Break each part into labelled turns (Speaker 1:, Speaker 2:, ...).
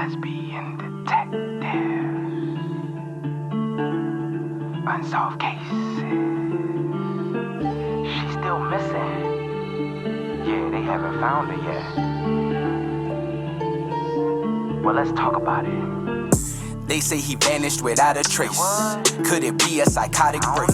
Speaker 1: lesbian detectives, unsolved cases. She's still missing. Yeah, they haven't found her yet. Well, let's talk about it.
Speaker 2: They say he vanished without a trace. Could it be a psychotic break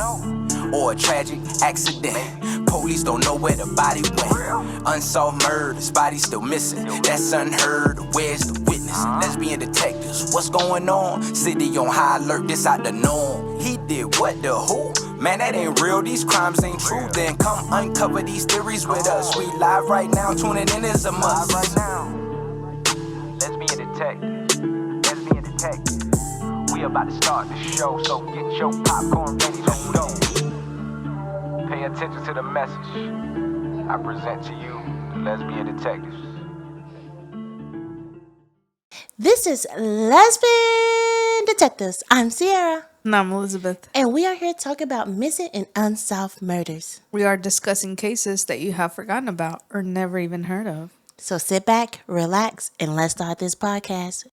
Speaker 2: or a tragic accident? Police don't know where the body went. Unsolved murders, body still missing. That's unheard. Where's the witness? Lesbian detectives, what's going on? City on high alert, this out the norm. He did what, the who? Man, that ain't real, these crimes ain't true. Then come uncover these theories with us. We live right now, tuning in is a must.
Speaker 1: Right now, lesbian detective, lesbian detective. We about to start the show, so get your popcorn ready to go. Pay attention to the message I present to you, the lesbian detectives.
Speaker 3: This is Lesbian Detectives. I'm Sierra.
Speaker 4: And I'm Elizabeth.
Speaker 3: And we are here to talk about missing and unsolved murders.
Speaker 4: We are discussing cases that you have forgotten about or never even heard of.
Speaker 3: So sit back, relax, and let's start this podcast.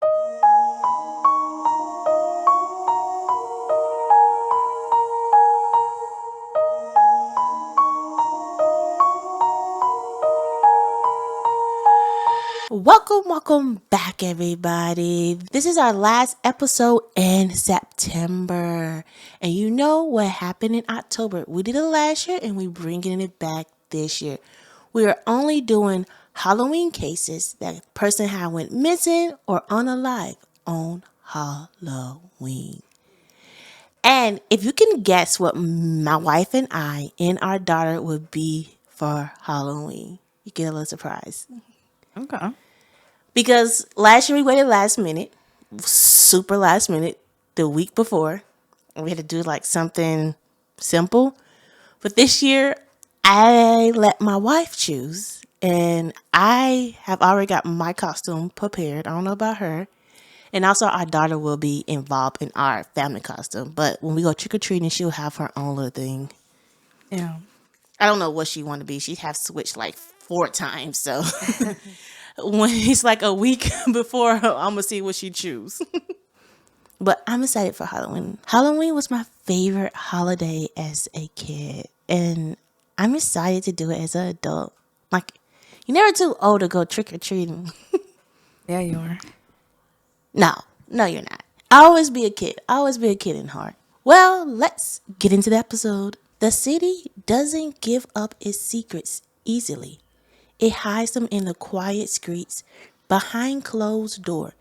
Speaker 3: Welcome back, everybody. This is our last episode in September. And you know what happened in October. We did it last year and we're bringing it back this year. We are only doing Halloween cases that a person had went missing or unalive on Halloween. And if you can guess what my wife and I and our daughter would be for Halloween, you get a little surprise.
Speaker 4: Okay.
Speaker 3: Because last year we waited last minute, super last minute, the week before. And we had to do like something simple. But this year, I let my wife choose. And I have already got my costume prepared. I don't know about her. And also our daughter will be involved in our family costume. But when we go trick-or-treating, she'll have her own little thing.
Speaker 4: Yeah.
Speaker 3: I don't know what she want to be. She have switched like 4 times. So when it's like a week before, I'm going to see what she choose. But I'm excited for Halloween. Halloween was my favorite holiday as a kid. And I'm excited to do it as an adult. Like, you're never too old to go trick-or-treating.
Speaker 4: Yeah, you are.
Speaker 3: No, you're not. I always be a kid. I always be a kid in heart. Well, let's get into the episode. The city doesn't give up its secrets easily. It hides them in the quiet streets, behind closed doors,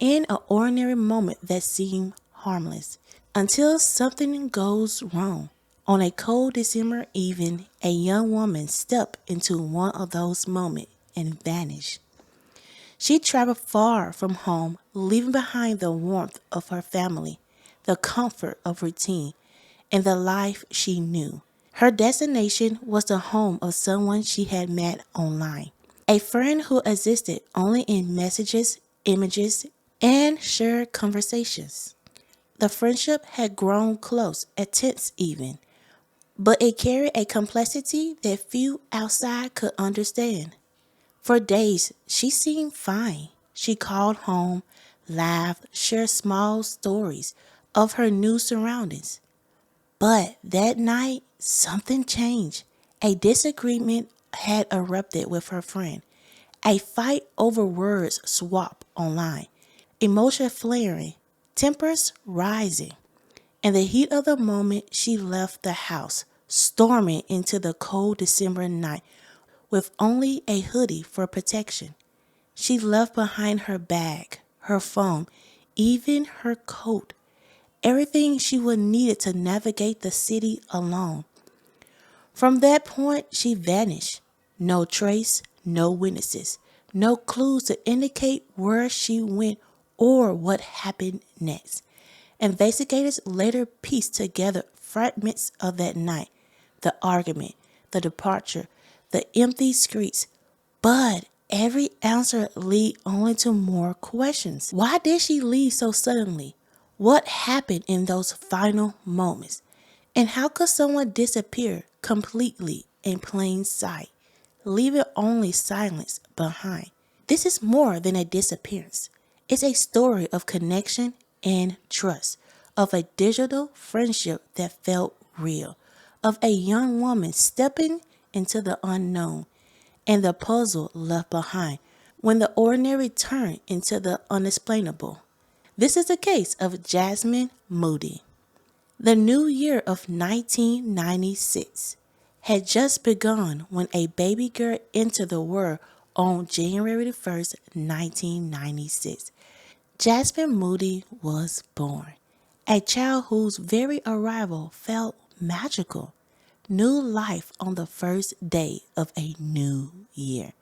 Speaker 3: in an ordinary moment that seems harmless, until something goes wrong. On a cold December evening, a young woman stepped into one of those moments and vanished. She traveled far from home, leaving behind the warmth of her family, the comfort of routine, and the life she knew. Her destination was the home of someone she had met online, a friend who existed only in messages, images, and shared conversations. The friendship had grown close, at tense even, but it carried a complexity that few outside could understand. For days, she seemed fine. She called home, laughed, shared small stories of her new surroundings. But that night, something changed. A disagreement had erupted with her friend. A fight over words swapped online. Emotion flaring, tempers rising. In the heat of the moment, she left the house, storming into the cold December night with only a hoodie for protection. She left behind her bag, her phone, even her coat. Everything she would needed to navigate the city alone. From that point, she vanished. No trace, no witnesses, no clues to indicate where she went or what happened next. Investigators later pieced together fragments of that night, the argument, the departure, the empty streets. But every answer led only to more questions. Why did she leave so suddenly? What happened in those final moments? And how could someone disappear completely in plain sight, leaving only silence behind? This is more than a disappearance. It's a story of connection and trust, of a digital friendship that felt real, of a young woman stepping into the unknown and the puzzle left behind when the ordinary turned into the unexplainable. This is the case of Jasmine Moody. The new year of 1996 had just begun when a baby girl entered the world on January the 1st, 1996. Jasmine Moody was born, a child whose very arrival felt magical. New life on the first day of a new year.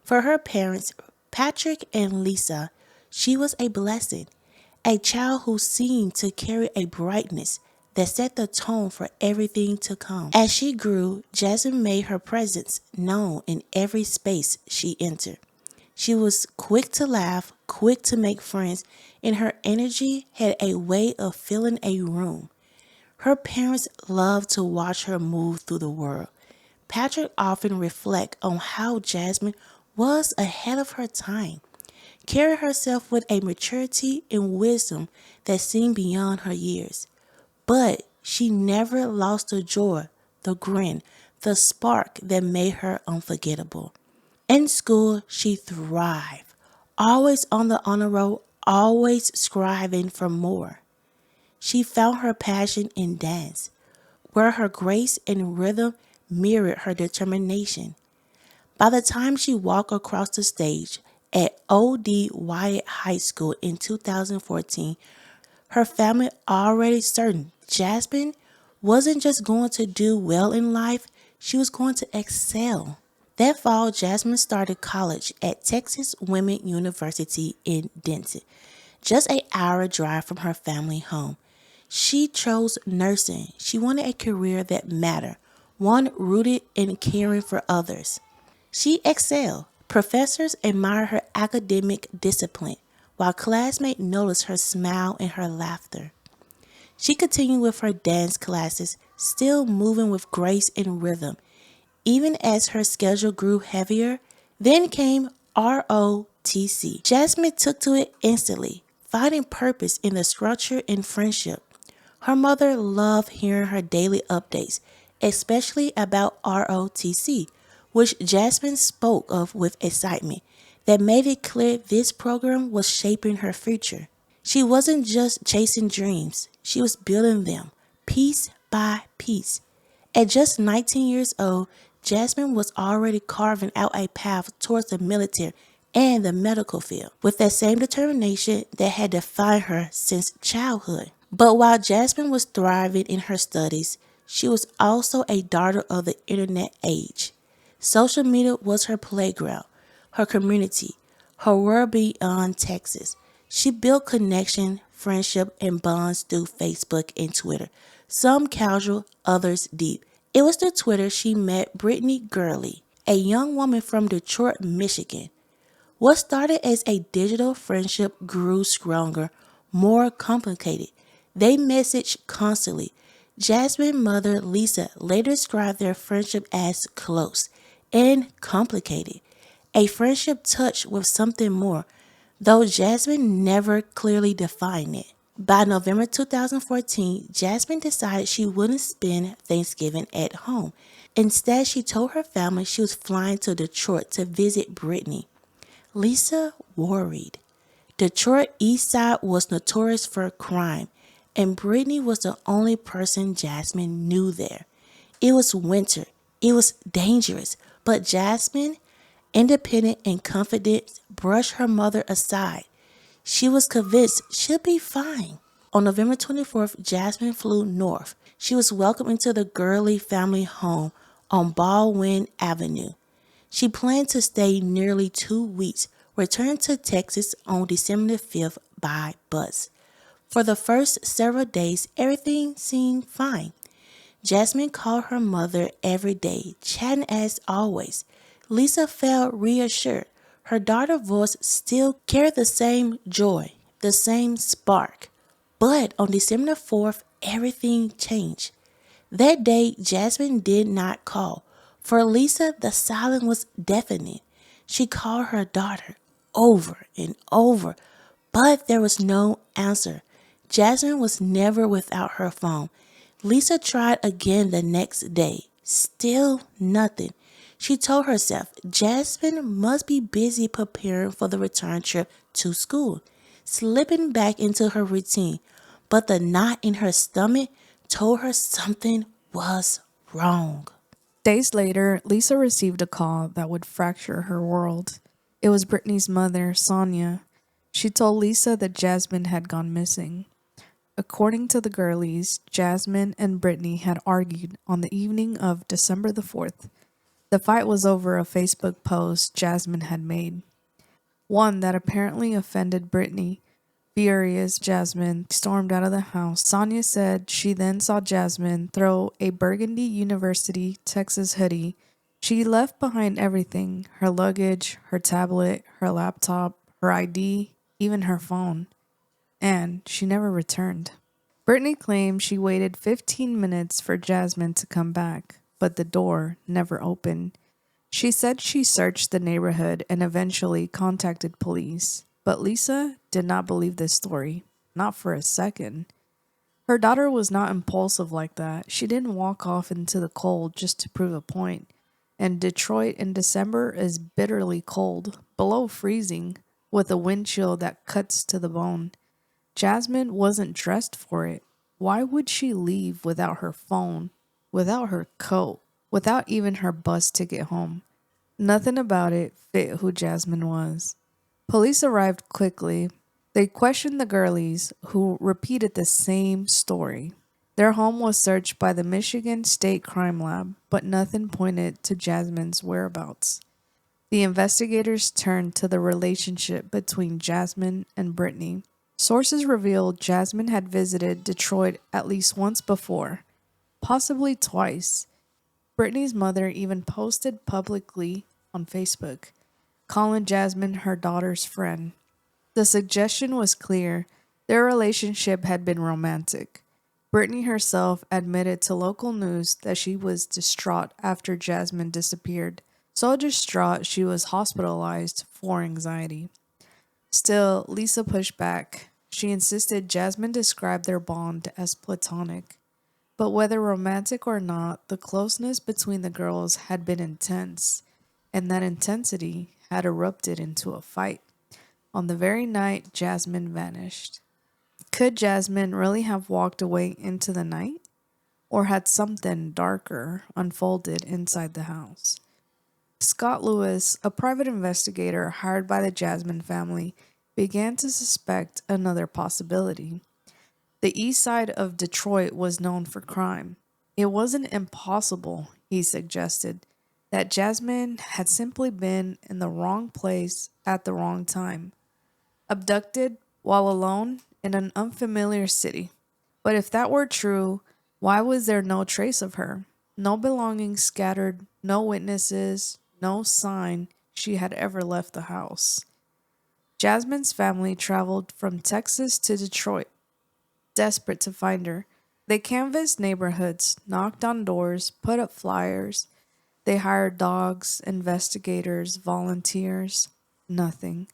Speaker 3: For her parents, Patrick and Lisa, she was a blessing, a child who seemed to carry a brightness that set the tone for everything to come. As she grew, Jasmine made her presence known in every space she entered. She was quick to laugh, quick to make friends, and her energy had a way of filling a room. Her parents loved to watch her move through the world. Patrick often reflects on how Jasmine was ahead of her time, carried herself with a maturity and wisdom that seemed beyond her years. But she never lost the joy, the grin, the spark that made her unforgettable. In school, she thrived, always on the honor roll, always striving for more. She found her passion in dance, where her grace and rhythm mirrored her determination. By the time she walked across the stage at O.D. Wyatt High School in 2014, her family already certain Jasmine wasn't just going to do well in life, she was going to excel. That fall, Jasmine started college at Texas Women University in Denton, just an hour drive from her family home. She chose nursing. She wanted a career that mattered, one rooted in caring for others. She excelled. Professors admired her academic discipline, while classmates noticed her smile and her laughter. She continued with her dance classes, still moving with grace and rhythm. Even as her schedule grew heavier, then came ROTC. Jasmine took to it instantly, finding purpose in the structure and friendship. Her mother loved hearing her daily updates, especially about ROTC, which Jasmine spoke of with excitement that made it clear this program was shaping her future. She wasn't just chasing dreams, she was building them, piece by piece. At just 19 years old, Jasmine was already carving out a path towards the military and the medical field, with that same determination that had defined her since childhood. But while Jasmine was thriving in her studies, she was also a daughter of the internet age. Social media was her playground, her community, her world beyond Texas. She built connection, friendship, and bonds through Facebook and Twitter, some casual, others deep. It was through Twitter she met Brittany Gurley, a young woman from Detroit, Michigan. What started as a digital friendship grew stronger, more complicated. They messaged constantly. Jasmine's mother, Lisa, later described their friendship as close and complicated. A friendship touched with something more, though Jasmine never clearly defined it. By November 2014, Jasmine decided she wouldn't spend Thanksgiving at home. Instead, she told her family she was flying to Detroit to visit Brittany. Lisa worried. Detroit East Side was notorious for crime, and Brittany was the only person Jasmine knew there. It was winter. It was dangerous, but Jasmine, independent and confident, brushed her mother aside. She was convinced she'll be fine. On November 24th, Jasmine flew north. She was welcomed into the Gurley family home on Baldwin Avenue. She planned to stay nearly 2 weeks, return to Texas on December 5th by bus. For the first several days, everything seemed fine. Jasmine called her mother every day, chatting as always. Lisa felt reassured. Her daughter's voice still carried the same joy, the same spark. But on December 4th, everything changed. That day, Jasmine did not call. For Lisa, the silence was deafening. She called her daughter over and over, But there was no answer. Jasmine was never without her phone. Lisa tried again the next day. Still nothing. She told herself Jasmine must be busy preparing for the return trip to school, slipping back into her routine. But the knot in her stomach told her something was wrong.
Speaker 4: Days later, Lisa received a call that would fracture her world. It was Brittany's mother, Sonia. She told Lisa that Jasmine had gone missing. According to the girlies, Jasmine and Brittany had argued on the evening of December the 4th. The fight was over a Facebook post Jasmine had made, one that apparently offended Brittany. Furious, Jasmine stormed out of the house. Sonia said she then saw Jasmine throw a burgundy University Texas hoodie. She left behind everything: her luggage, her tablet, her laptop, her ID, even her phone. And she never returned. Brittany claimed she waited 15 minutes for Jasmine to come back, but the door never opened. She said she searched the neighborhood and eventually contacted police. But Lisa did not believe this story, not for a second. Her daughter was not impulsive like that. She didn't walk off into the cold just to prove a point. And Detroit in December is bitterly cold, below freezing, with a wind chill that cuts to the bone. Jasmine wasn't dressed for it. Why would she leave without her phone, without her coat, without even her bus ticket home? Nothing about it fit who Jasmine was. Police arrived quickly. They questioned the girlies, who repeated the same story. Their home was searched by the Michigan State Crime Lab, but nothing pointed to Jasmine's whereabouts. The investigators turned to the relationship between Jasmine and Brittany. Sources revealed Jasmine had visited Detroit at least once before, possibly twice. Brittany's mother even posted publicly on Facebook, calling Jasmine her daughter's friend. The suggestion was clear. Their relationship had been romantic. Brittany herself admitted to local news that she was distraught after Jasmine disappeared. So distraught she was hospitalized for anxiety. Still, Lisa pushed back. She insisted Jasmine described their bond as platonic. But whether romantic or not, the closeness between the girls had been intense, and that intensity had erupted into a fight on the very night Jasmine vanished. Could Jasmine really have walked away into the night? Or had something darker unfolded inside the house? Scott Lewis, a private investigator hired by the Jasmine family, began to suspect another possibility. The east side of Detroit was known for crime. It wasn't impossible, he suggested, that Jasmine had simply been in the wrong place at the wrong time, abducted while alone in an unfamiliar city. But if that were true, why was there no trace of her? No belongings scattered, no witnesses, no sign she had ever left the house. Jasmine's family traveled from Texas to Detroit, desperate to find her. They canvassed neighborhoods, knocked on doors, put up flyers. They hired dogs, investigators, volunteers. Nothing.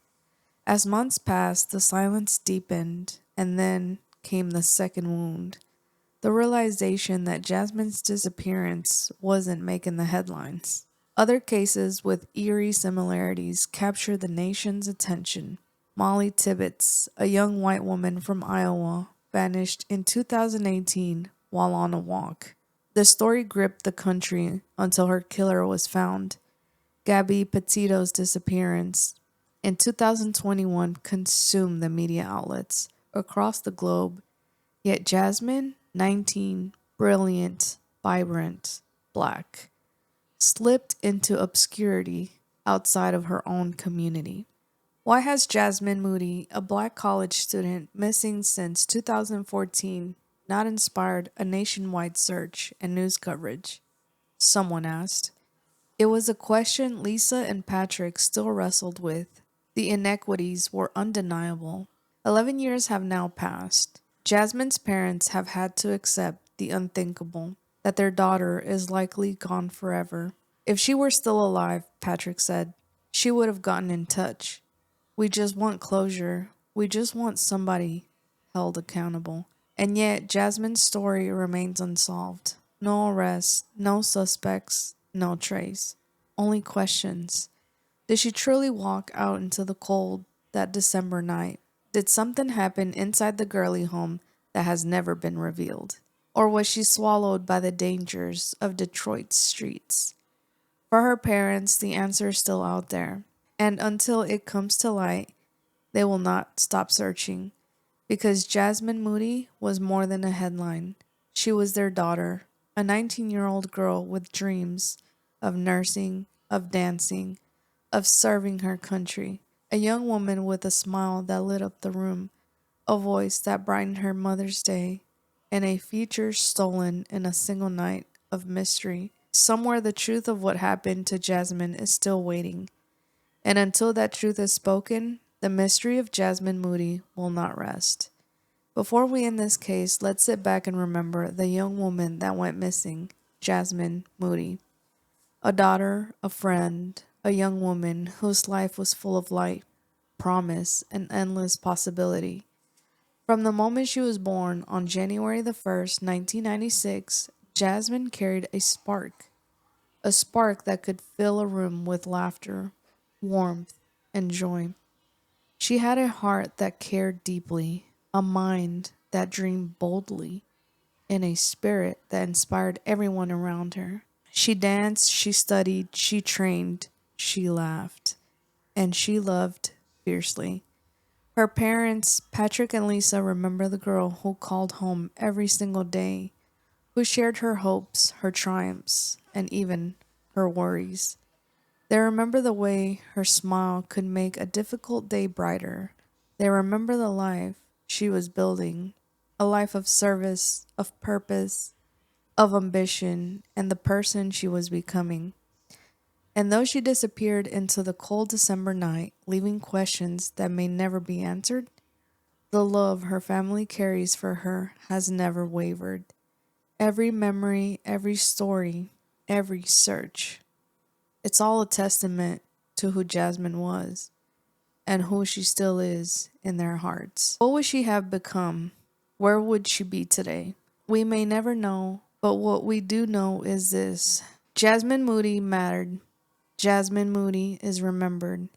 Speaker 4: As months passed, the silence deepened, and then came the second wound. The realization that Jasmine's disappearance wasn't making the headlines. Other cases with eerie similarities captured the nation's attention. Molly Tibbetts, a young white woman from Iowa, vanished in 2018 while on a walk. The story gripped the country until her killer was found. Gabby Petito's disappearance in 2021 consumed the media outlets across the globe. Yet Jasmine, 19, brilliant, vibrant, black, slipped into obscurity outside of her own community. Why has Jasmine Moody, a black college student missing since 2014, not inspired a nationwide search and news coverage? Someone asked. It was a question Lisa and Patrick still wrestled with. The inequities were undeniable. 11 years have now passed. Jasmine's parents have had to accept the unthinkable, that their daughter is likely gone forever. If she were still alive, Patrick said, she would have gotten in touch. We just want closure. We just want somebody held accountable. And yet, Jasmine's story remains unsolved. No arrests, no suspects, no trace. Only questions. Did she truly walk out into the cold that December night? Did something happen inside the girly home that has never been revealed? Or was she swallowed by the dangers of Detroit's streets? For her parents, the answer is still out there. And until it comes to light, they will not stop searching. Because Jasmine Moody was more than a headline. She was their daughter, a 19-year-old girl with dreams of nursing, of dancing, of serving her country. A young woman with a smile that lit up the room, a voice that brightened her mother's day, and a future stolen in a single night of mystery. Somewhere the truth of what happened to Jasmine is still waiting. And until that truth is spoken, the mystery of Jasmine Moody will not rest. Before we end this case, let's sit back and remember the young woman that went missing, Jasmine Moody. A daughter, a friend, a young woman whose life was full of light, promise, and endless possibility. From the moment she was born on January the 1st, 1996, Jasmine carried a spark that could fill a room with laughter, warmth, and joy. She had a heart that cared deeply, a mind that dreamed boldly, and a spirit that inspired everyone around her. She danced, she studied, she trained, she laughed, and she loved fiercely. Her parents, Patrick and Lisa, remember the girl who called home every single day, who shared her hopes, her triumphs, and even her worries. They remember the way her smile could make a difficult day brighter. They remember the life she was building, a life of service, of purpose, of ambition, and the person she was becoming. And though she disappeared into the cold December night, leaving questions that may never be answered, the love her family carries for her has never wavered. Every memory, every story, every search, it's all a testament to who Jasmine was and who she still is in their hearts. What would she have become? Where would she be today? We may never know, but what we do know is this. Jasmine Moody mattered. Jasmine Moody is remembered.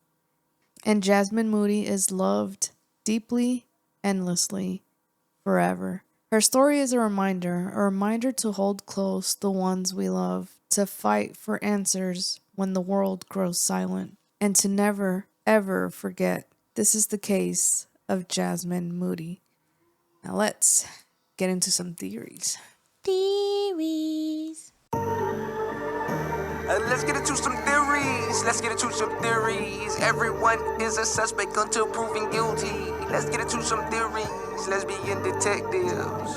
Speaker 4: And Jasmine Moody is loved deeply, endlessly, forever. Her story is a reminder to hold close the ones we love, to fight for answers when the world grows silent, and to never, ever forget this is the case of Jasmine Moody. Now let's get into some theories.
Speaker 3: Theories.
Speaker 2: Let's get into some theories. Everyone is a suspect until proven guilty. Let's get into some theories. Let's begin detectives.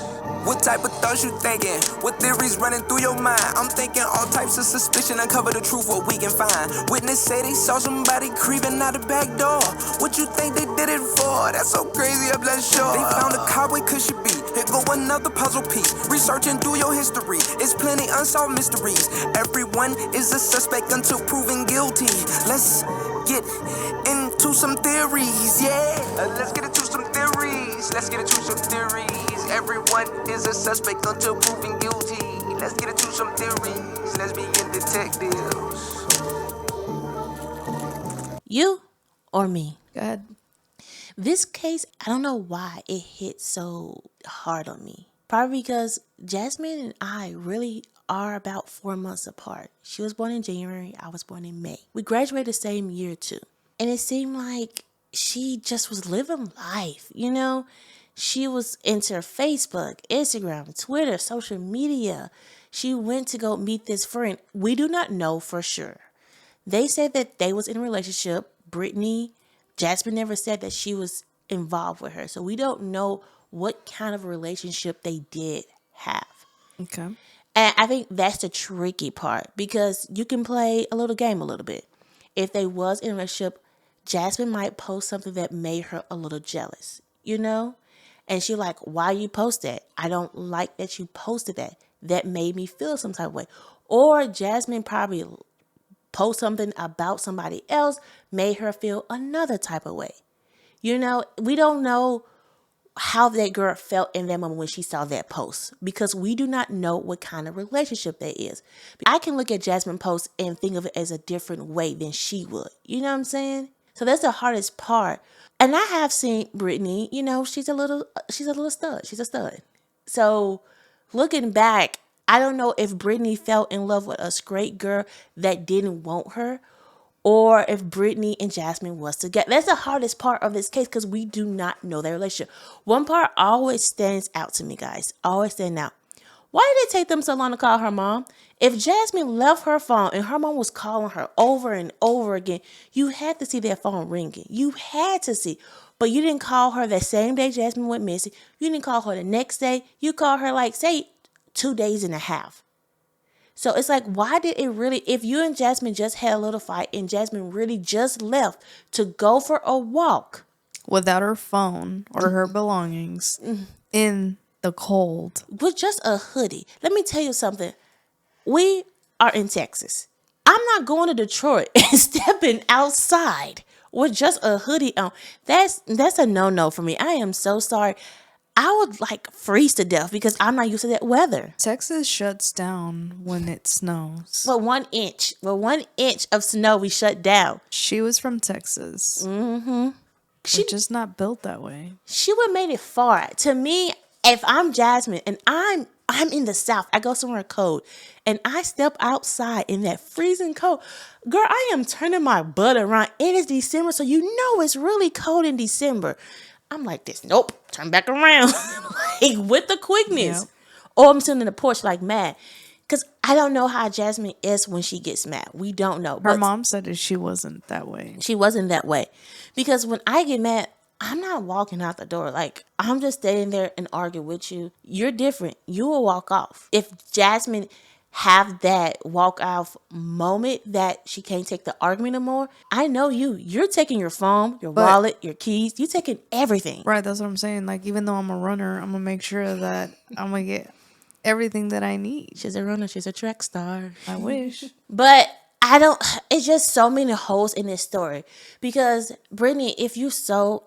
Speaker 2: What type of thoughts you thinking? What theories running through your mind? I'm thinking all types of suspicion. Uncover the truth, what we can find. Witness say they saw somebody creeping out the back door. What you think they did it for? That's so crazy, I'm not sure. They found a cowboy, could she be? Here go another puzzle piece. Research and do your history. It's plenty unsolved mysteries. Everyone is a suspect until proven guilty. Let's get into some theories, yeah. Let's get into some theories. Everyone is a suspect until proven guilty. Let's get into some theories. Let's begin detectives.
Speaker 3: You or me?
Speaker 4: Go ahead.
Speaker 3: This case, I don't know why it hit so hard on me. Probably because Jasmine and I really are about 4 months apart. She was born in January, I was born in May. We graduated the same year too. And it seemed like she just was living life, you know? She was into Facebook, Instagram, Twitter, social media. She went to go meet this friend. We do not know for sure. They said that they was in a relationship. Jasmine never said that she was involved with her. So we don't know what kind of relationship they did have.
Speaker 4: Okay.
Speaker 3: And I think that's the tricky part because you can play a little game a little bit. If they was in a relationship, Jasmine might post something that made her a little jealous, you know? And she like, why you post that? I don't like that you posted that. That made me feel some type of way. Or Jasmine probably post something about somebody else, made her feel another type of way. You know, we don't know how that girl felt in that moment when she saw that post because we do not know what kind of relationship that is. I can look at Jasmine post and think of it as a different way than she would. You know what I'm saying? So that's the hardest part. And I have seen Brittany, you know, she's a little stud. She's a stud. So looking back, I don't know if Brittany fell in love with a straight girl that didn't want her or if Brittany and Jasmine was together. That's the hardest part of this case because we do not know their relationship. One part always stands out to me, guys. Always stand out. Why did it take them so long to call her mom? If Jasmine left her phone and her mom was calling her over and over again, you had to see that phone ringing. You had to see. But you didn't call her that same day Jasmine went missing. You didn't call her the next day. You called her like, say, 2 days and a half. So it's like, why did it really, if you and Jasmine just had a little fight and Jasmine really just left to go for a walk
Speaker 4: without her phone or her belongings in the cold
Speaker 3: with just a hoodie. Let me tell you something. We are in Texas. I'm not going to Detroit and stepping outside with just a hoodie on. That's a no-no for me. I am so sorry. I would like freeze to death because I'm not used to that weather.
Speaker 4: Texas shuts down when it snows.
Speaker 3: Well, 1 inch. Well, 1 inch of snow, we shut down.
Speaker 4: She was from Texas. She's just not built that way.
Speaker 3: She would have made it far. To me, if I'm Jasmine and I'm in the South, I go somewhere cold, and I step outside in that freezing cold, girl, I am turning my butt around. It is December, so you know it's really cold in December. I'm like this. Nope. Turn back around. Like with the quickness.
Speaker 4: Yep.
Speaker 3: Or I'm sitting in the porch like mad. Because I don't know how Jasmine is when she gets mad. We don't know.
Speaker 4: Her mom said that she wasn't that way.
Speaker 3: She wasn't that way. Because when I get mad, I'm not walking out the door. Like, I'm just standing there and arguing with you. You're different. You will walk off. If Jasmine have that walk off moment that she can't take the argument anymore, I know you're taking your phone, your wallet, your keys, you're taking everything.
Speaker 4: Right, that's what I'm saying. Like, even though I'm a runner, I'm gonna make sure that I'm gonna get everything that I need.
Speaker 3: She's a runner, she's a track star.
Speaker 4: I wish.
Speaker 3: But it's just so many holes in this story. Because Brittany, if you so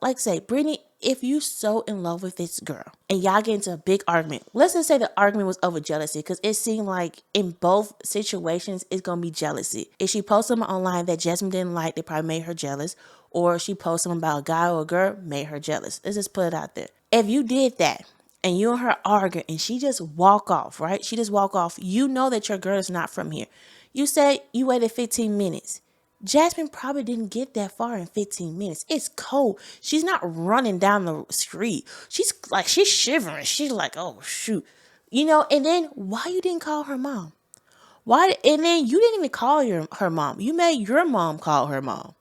Speaker 3: in love with this girl and y'all get into a big argument, let's just say the argument was over jealousy, because it seemed like in both situations it's gonna be jealousy. If she posts something online that Jasmine didn't like, they probably made her jealous, or she posts something about a guy or a girl, made her jealous. Let's just put it out there. If you did that and you and her argue and she just walk off, right? She just walk off. You know that your girl is not from here. You said you waited 15 minutes. Jasmine probably didn't get that far in 15 minutes. It's cold. She's not running down the street. She's shivering. She's like, oh, shoot. You know, and then why you didn't call her mom? Why? And then you didn't even call her mom. You made your mom call her mom.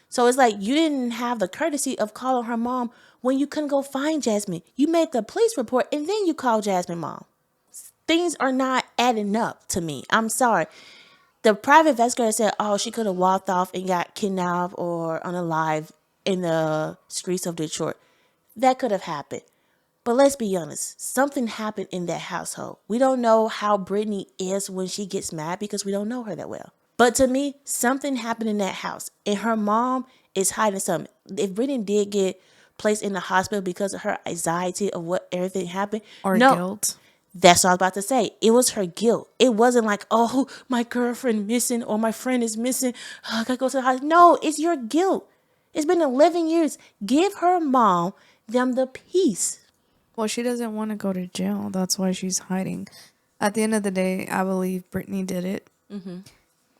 Speaker 3: So it's like you didn't have the courtesy of calling her mom when you couldn't go find Jasmine. You made the police report and then you called Jasmine mom. Things are not adding up to me. I'm sorry. The private investigator said, oh, she could have walked off and got kidnapped or unalive in the streets of Detroit. That could have happened. But let's be honest. Something happened in that household. We don't know how Brittany is when she gets mad because we don't know her that well. But to me, something happened in that house. And her mom is hiding something. If Brittany did get placed in the hospital because of her anxiety of what everything happened.
Speaker 4: Or guilt.
Speaker 3: That's what I was about to say. It was her guilt. It wasn't like, oh, my girlfriend missing or my friend is missing. Oh, I gotta go to the hospital. No, it's your guilt. It's been 11 years. Give her mom them the peace.
Speaker 4: Well, she doesn't want to go to jail. That's why she's hiding. At the end of the day, I believe Brittany did it. Mm-hmm.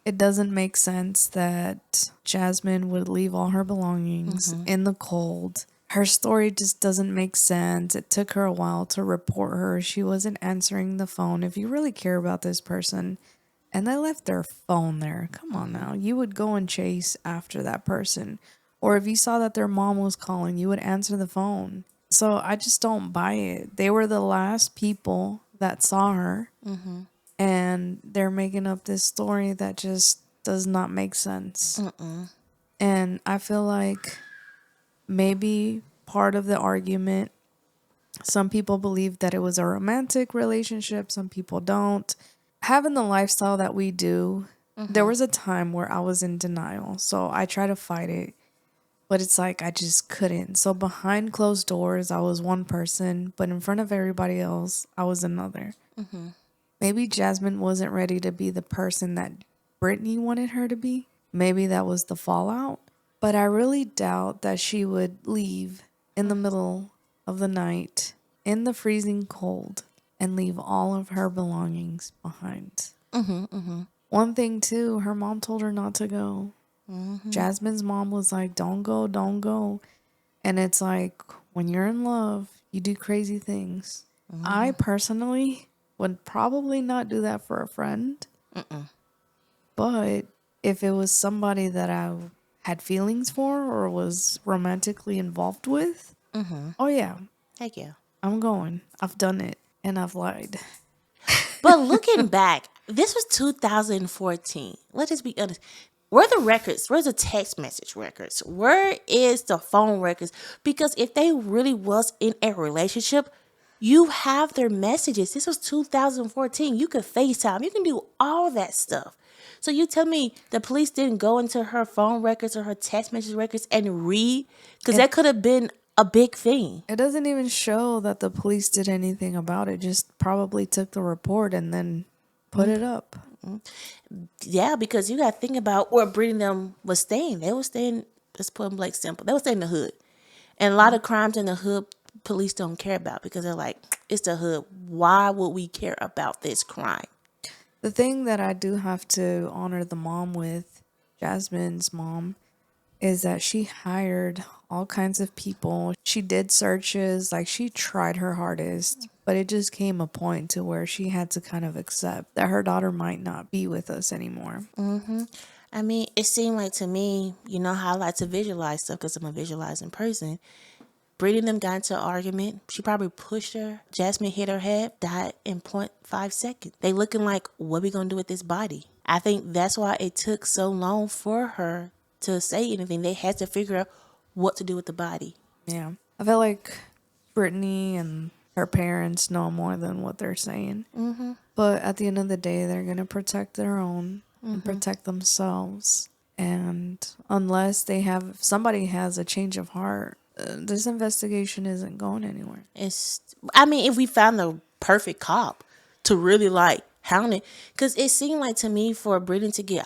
Speaker 4: It doesn't make sense that Jasmine would leave all her belongings in the cold. Her story just doesn't make sense. It took her a while to report her. She wasn't answering the phone. If you really care about this person and they left their phone there, come on now. You would go and chase after that person. Or if you saw that their mom was calling, you would answer the phone. So I just don't buy it. They were the last people that saw her. Mm-hmm. And they're making up this story that just does not make sense. And I feel like maybe part of the argument, some people believe that it was a romantic relationship. Some people don't. Having the lifestyle that we do, there was a time where I was in denial. So I try to fight it. But it's like I just couldn't. So behind closed doors, I was one person, but in front of everybody else, I was another. Maybe Jasmine wasn't ready to be the person that Brittany wanted her to be. Maybe that was the fallout. But I really doubt that she would leave in the middle of the night in the freezing cold and leave all of her belongings behind. One thing too, her mom told her not to go. Jasmine's mom was like, don't go, don't go. And it's like, when you're in love, you do crazy things. I personally would probably not do that for a friend. But if it was somebody that I had feelings for or was romantically involved with, oh yeah,
Speaker 3: Heck yeah.
Speaker 4: I'm going. I've done it and I've lied.
Speaker 3: But looking back, this was 2014. Let's just be honest. Where are the records? Where's the text message records? Where is the phone records? Because if they really was in a relationship, you have their messages. This was 2014. You could FaceTime. You can do all that stuff. So you tell me the police didn't go into her phone records or her text message records and read? Because that could have been a big thing.
Speaker 4: It doesn't even show that the police did anything about it. Just probably took the report and then put it up.
Speaker 3: Yeah, because you got to think about where Brittany them was staying. They were staying, let's put them like simple. They were staying in the hood. And a lot of crimes in the hood, police don't care about because they're like, it's the hood. Why would we care about this crime?
Speaker 4: The thing that I do have to honor the mom with, Jasmine's mom, is that she hired all kinds of people. She did searches, like she tried her hardest, but it just came a point to where she had to kind of accept that her daughter might not be with us anymore.
Speaker 3: I mean, it seemed like to me, you know how I like to visualize stuff because I'm a visualizing person. Brittany and them got into an argument. She probably pushed her. Jasmine hit her head, died in 0.5 seconds. They looking like, what we going to do with this body? I think that's why it took so long for her to say anything. They had to figure out what to do with the body.
Speaker 4: Yeah. I feel like Brittany and her parents know more than what they're saying. But at the end of the day, they're going to protect their own and protect themselves. And unless somebody has a change of heart, this investigation isn't going anywhere.
Speaker 3: I mean, if we found the perfect cop to really like hound it, because it seemed like to me for Brittany to go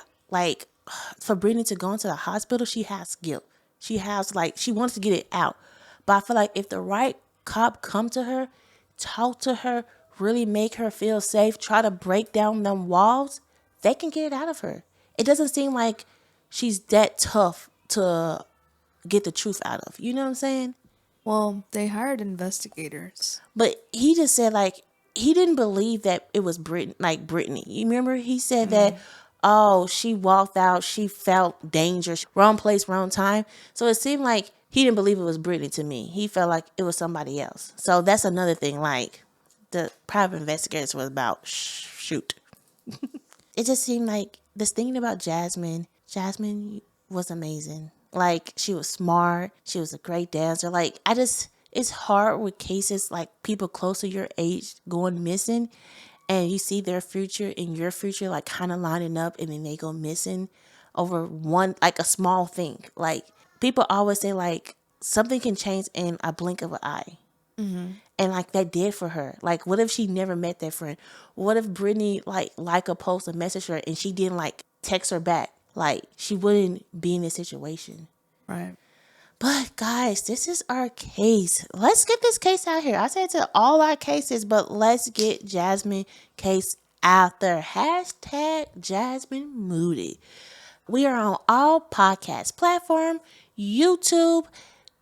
Speaker 3: into the hospital, she has guilt. She wants to get it out. But I feel like if the right cop come to her, talk to her, really make her feel safe, try to break down them walls, they can get it out of her. It doesn't seem like she's that tough to get the truth out of. You know what I'm saying?
Speaker 4: Well, they hired investigators.
Speaker 3: But he just said like he didn't believe that it was Brittany. You remember he said that, oh, she walked out, she felt danger, wrong place, wrong time. So it seemed like he didn't believe it was Brittany to me. He felt like it was somebody else. So that's another thing. Like the private investigators was about shoot. It just seemed like this thing about Jasmine was amazing. Like, she was smart. She was a great dancer. Like, it's hard with cases like people close to your age going missing and you see their future and your future, like, kind of lining up and then they go missing over a small thing. Like, people always say, like, something can change in a blink of an eye. And, like, that did for her. Like, what if she never met that friend? What if Brittany, like a post and message her and she didn't, like, text her back? Like, she wouldn't be in this situation.
Speaker 4: Right.
Speaker 3: But, guys, this is our case. Let's get this case out here. I said to all our cases, but let's get Jasmine case out there. Hashtag Jasmine Moody. We are on all podcast platforms, YouTube,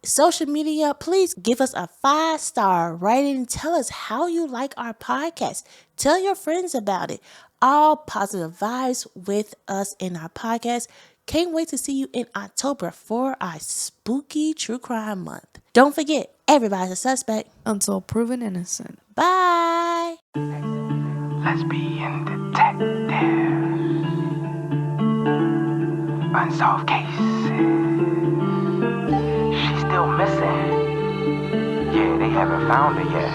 Speaker 3: social media. Please give us a 5-star rating. Tell us how you like our podcast. Tell your friends about it. All positive vibes with us in our podcast. Can't wait to see you in October for our spooky true crime month. Don't forget, everybody's a suspect
Speaker 4: Until proven innocent.
Speaker 3: Bye.
Speaker 1: Lesbian detective. Unsolved cases. She's still missing. Yeah, they haven't found her yet.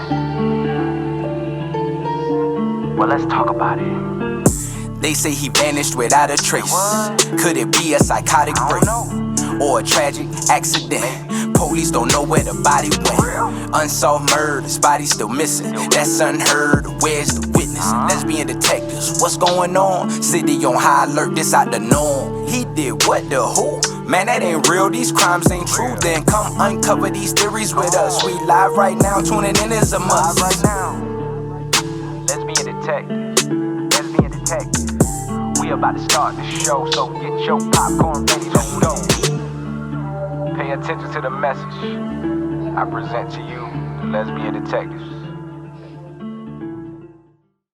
Speaker 1: Well, let's talk about it.
Speaker 2: They say he vanished without a trace. Could it be a psychotic break? or a tragic accident. Police don't know where the body went. Unsolved murders, bodies still missing. That's unheard. Where's the witness? Lesbian detectives, what's going on? City on high alert, this out the norm. He did what, the who? Man, that ain't real, these crimes ain't true. Then come uncover these theories with us. We live right now, tuning in is a must.
Speaker 1: Right now, lesbian detective, lesbian detective. We about to start the show, so get your popcorn ready, let's go. Pay attention to the message I present to you, the lesbian detectives.